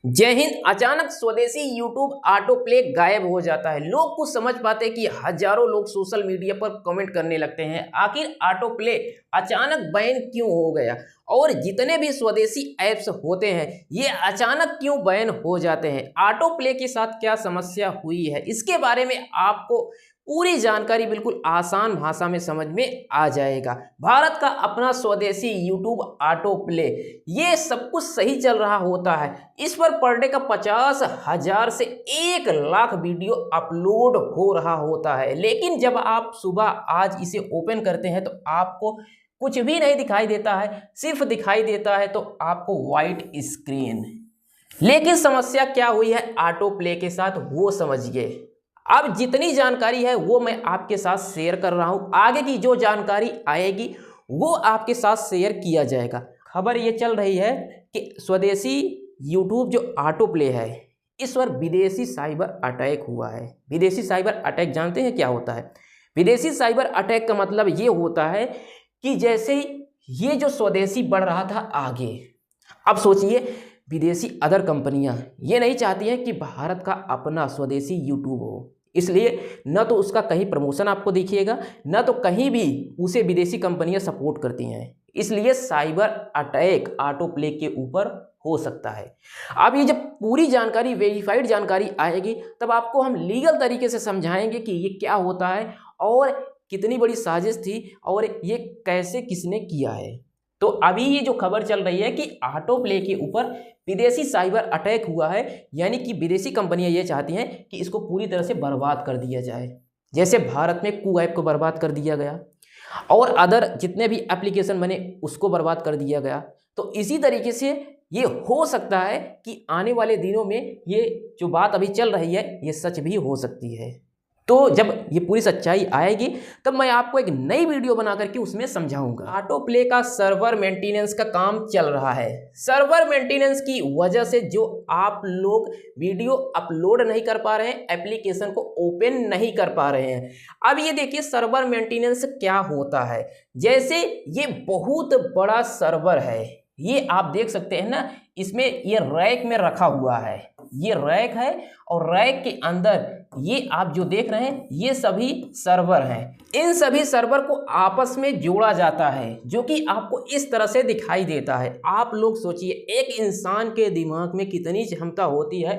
जय हिंद। अचानक स्वदेशी यूट्यूब ऑटो प्ले गायब हो जाता है। लोग कुछ समझ पाते कि हजारों लोग सोशल मीडिया पर कमेंट करने लगते हैं, आखिर ऑटो प्ले अचानक बैन क्यों हो गया और जितने भी स्वदेशी ऐप्स होते हैं ये अचानक क्यों बैन हो जाते हैं। ऑटो प्ले के साथ क्या समस्या हुई है, इसके बारे में आपको पूरी जानकारी बिल्कुल आसान भाषा में समझ में आ जाएगा। भारत का अपना स्वदेशी यूट्यूब ऑटो प्ले, ये सब कुछ सही चल रहा होता है। इस पर डे का 50,000 से 1 लाख वीडियो अपलोड हो रहा होता है, लेकिन जब आप सुबह आज इसे ओपन करते हैं तो आपको कुछ भी नहीं दिखाई देता है, सिर्फ दिखाई देता है तो आपको वाइट स्क्रीन। लेकिन समस्या क्या हुई है ऑटो प्ले के साथ वो समझिए। अब जितनी जानकारी है वो मैं आपके साथ शेयर कर रहा हूं, आगे की जो जानकारी आएगी वो आपके साथ शेयर किया जाएगा। खबर ये चल रही है कि स्वदेशी यूट्यूब जो ऑटो प्ले है इस पर विदेशी साइबर अटैक हुआ है। विदेशी साइबर अटैक जानते हैं क्या होता है? विदेशी साइबर अटैक का मतलब ये होता है कि जैसे ये जो स्वदेशी बढ़ रहा था आगे, अब सोचिए विदेशी अदर कंपनियां ये नहीं चाहती हैं कि भारत का अपना स्वदेशी यूट्यूब हो, इसलिए न तो उसका कहीं प्रमोशन आपको दिखिएगा, न तो कहीं भी उसे विदेशी कंपनियां सपोर्ट करती हैं। इसलिए साइबर अटैक ऑटो प्ले के ऊपर हो सकता है। अब ये जब पूरी जानकारी वेरीफाइड जानकारी आएगी तब आपको हम लीगल तरीके से समझाएंगे कि ये क्या होता है और कितनी बड़ी साजिश थी और ये कैसे किसने किया है। तो अभी ये जो खबर चल रही है कि ऑटो प्ले के ऊपर विदेशी साइबर अटैक हुआ है, यानी कि विदेशी कंपनियां ये चाहती हैं कि इसको पूरी तरह से बर्बाद कर दिया जाए, जैसे भारत में कू ऐप को बर्बाद कर दिया गया और अदर जितने भी एप्लीकेशन बने उसको बर्बाद कर दिया गया। तो इसी तरीके से ये हो सकता है कि आने वाले दिनों में ये जो बात अभी चल रही है ये सच भी हो सकती है। तो जब ये पूरी सच्चाई आएगी तब मैं आपको एक नई वीडियो बना करके उसमें समझाऊंगा। ऑटो प्ले का सर्वर मेंटेनेंस का काम चल रहा है। सर्वर मेंटेनेंस की वजह से जो आप लोग वीडियो अपलोड नहीं कर पा रहे हैं, एप्लीकेशन को ओपन नहीं कर पा रहे हैं। अब ये देखिए सर्वर मेंटेनेंस क्या होता है। जैसे ये बहुत बड़ा सर्वर है, ये आप देख सकते हैं ना, इसमें ये रैक में रखा हुआ है, ये रैक है और रैक के अंदर ये आप जो देख रहे हैं ये सभी सर्वर हैं। इन सभी सर्वर को आपस में जोड़ा जाता है जो कि आपको इस तरह से दिखाई देता है। आप लोग सोचिए एक इंसान के दिमाग में कितनी क्षमता होती है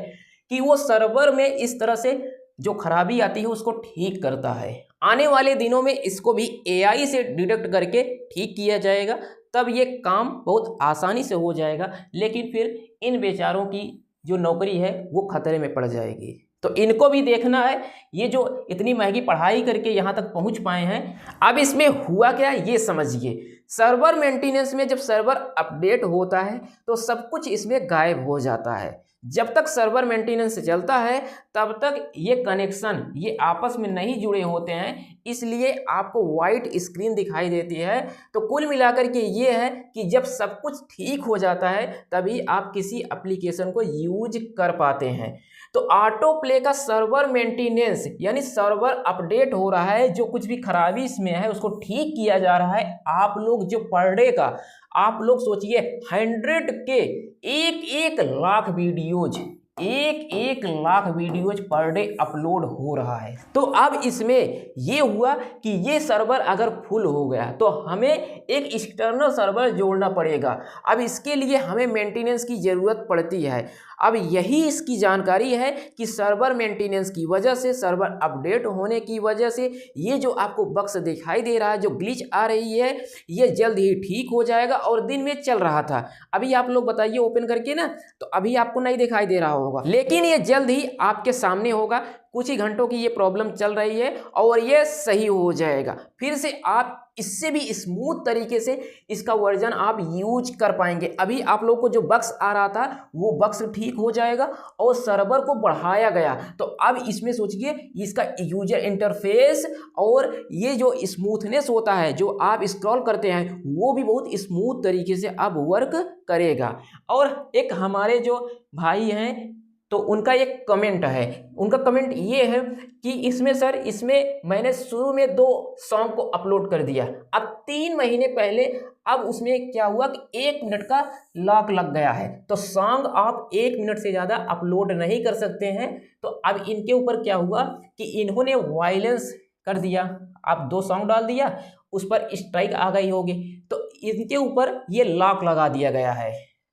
कि वो सर्वर में इस तरह से जो खराबी आती है उसको ठीक करता है। आने वाले दिनों में इसको भी एआई से डिटेक्ट करके ठीक किया जाएगा, तब ये काम बहुत आसानी से हो जाएगा। लेकिन फिर इन बेचारों की जो नौकरी है वो खतरे में पड़ जाएगी। तो इनको भी देखना है, ये जो इतनी महंगी पढ़ाई करके यहाँ तक पहुँच पाए हैं। अब इसमें हुआ क्या ये समझिए। सर्वर मेंटेनेंस में जब सर्वर अपडेट होता है तो सब कुछ इसमें गायब हो जाता है। जब तक सर्वर मेंटेनेंस चलता है तब तक ये कनेक्शन ये आपस में नहीं जुड़े होते हैं, इसलिए आपको वाइट स्क्रीन दिखाई देती है। तो कुल मिलाकर के ये है कि जब सब कुछ ठीक हो जाता है तभी आप किसी एप्लीकेशन को यूज कर पाते हैं। तो ऑटो प्ले का सर्वर मेंटेनेंस यानी सर्वर अपडेट हो रहा है, जो कुछ भी खराबी इसमें है उसको ठीक किया जा रहा है। आप लोग जो पर डे का आप लोग सोचिए 100 के 1 lakh videos, 1 lakh videos per day upload हो रहा है। तो अब इसमें ये हुआ कि ये सर्वर अगर फुल हो गया तो हमें एक एक्सटर्नल सर्वर जोड़ना पड़ेगा। अब इसके लिए हमें मेंटेनेंस की ज़रूरत पड़ती है। अब यही इसकी जानकारी है कि सर्वर मेंटेनेंस की वजह से, सर्वर अपडेट होने की वजह से ये जो आपको बक्स दिखाई दे रहा है, जो ग्लिच आ रही है, ये जल्द ही ठीक हो जाएगा। और दिन में चल रहा था, अभी आप लोग बताइए ओपन करके ना, तो अभी आपको नहीं दिखाई दे रहा होगा, लेकिन ये जल्द ही आपके सामने होगा। कुछ ही घंटों की ये प्रॉब्लम चल रही है और ये सही हो जाएगा। फिर से आप इससे भी स्मूथ तरीके से इसका वर्जन आप यूज कर पाएंगे। अभी आप लोग को जो बक्स आ रहा था वो बक्स ठीक हो जाएगा और सर्वर को बढ़ाया गया। तो अब इसमें सोचिए इसका यूजर इंटरफेस और ये जो स्मूथनेस होता है जो आप स्क्रॉल करते हैं वो भी बहुत स्मूथ तरीके से अब वर्क करेगा। और एक हमारे जो भाई हैं तो उनका एक कमेंट है, उनका कमेंट ये है कि इसमें सर, इसमें मैंने शुरू में 2 सॉन्ग को अपलोड कर दिया, अब 3 महीने पहले अब उसमें क्या हुआ कि 1 मिनट का लॉक लग गया है, तो सॉन्ग आप 1 मिनट से ज़्यादा अपलोड नहीं कर सकते हैं। तो अब इनके ऊपर क्या हुआ कि इन्होंने वायलेंस कर दिया, आप 2 सॉन्ग डाल दिया, उस पर स्ट्राइक आ गई होगी, तो इनके ऊपर ये लॉक लगा दिया गया है।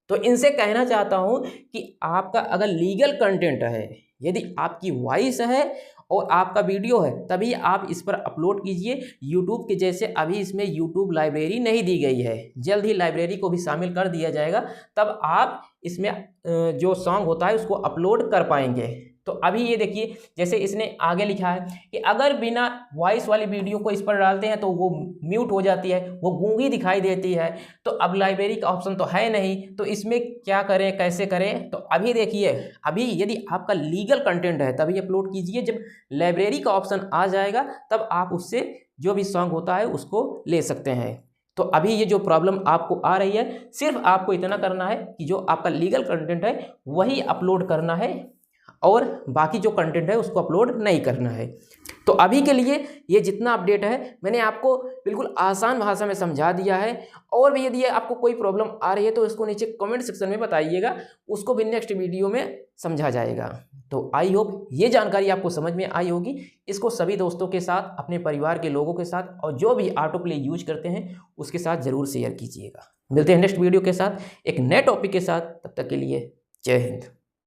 तो इनसे कहना चाहता हूं कि आपका अगर लीगल कंटेंट है, यदि आपकी वॉइस है और आपका वीडियो है, तभी आप इस पर अपलोड कीजिए। यूट्यूब के जैसे अभी इसमें यूट्यूब लाइब्रेरी नहीं दी गई है, जल्द ही लाइब्रेरी को भी शामिल कर दिया जाएगा, तब आप इसमें जो सॉन्ग होता है उसको अपलोड कर पाएंगे। तो अभी ये देखिए, जैसे इसने आगे लिखा है कि अगर बिना वॉइस वाली वीडियो को इस पर डालते हैं तो वो म्यूट हो जाती है, वो गूंगी दिखाई देती है, तो अब लाइब्रेरी का ऑप्शन तो है नहीं, तो इसमें क्या करें, कैसे करें। तो अभी देखिए, अभी यदि आपका लीगल कंटेंट है तभी अपलोड कीजिए, जब लाइब्रेरी का ऑप्शन आ जाएगा तब आप उससे जो भी सॉन्ग होता है उसको ले सकते हैं। तो अभी ये जो प्रॉब्लम आपको आ रही है, सिर्फ आपको इतना करना है कि जो आपका लीगल कंटेंट है वही अपलोड करना है और बाकी जो कंटेंट है उसको अपलोड नहीं करना है। तो अभी के लिए ये जितना अपडेट है मैंने आपको बिल्कुल आसान भाषा में समझा दिया है। और भी यदि आपको कोई प्रॉब्लम आ रही है तो इसको नीचे कमेंट सेक्शन में बताइएगा, उसको भी नेक्स्ट वीडियो में समझा जाएगा। तो आई होप ये जानकारी आपको समझ में आई होगी। इसको सभी दोस्तों के साथ, अपने परिवार के लोगों के साथ और जो भी ऑटो प्ले यूज करते हैं उसके साथ ज़रूर शेयर कीजिएगा। मिलते हैं नेक्स्ट वीडियो के साथ एक नए टॉपिक के साथ, तब तक के लिए जय हिंद।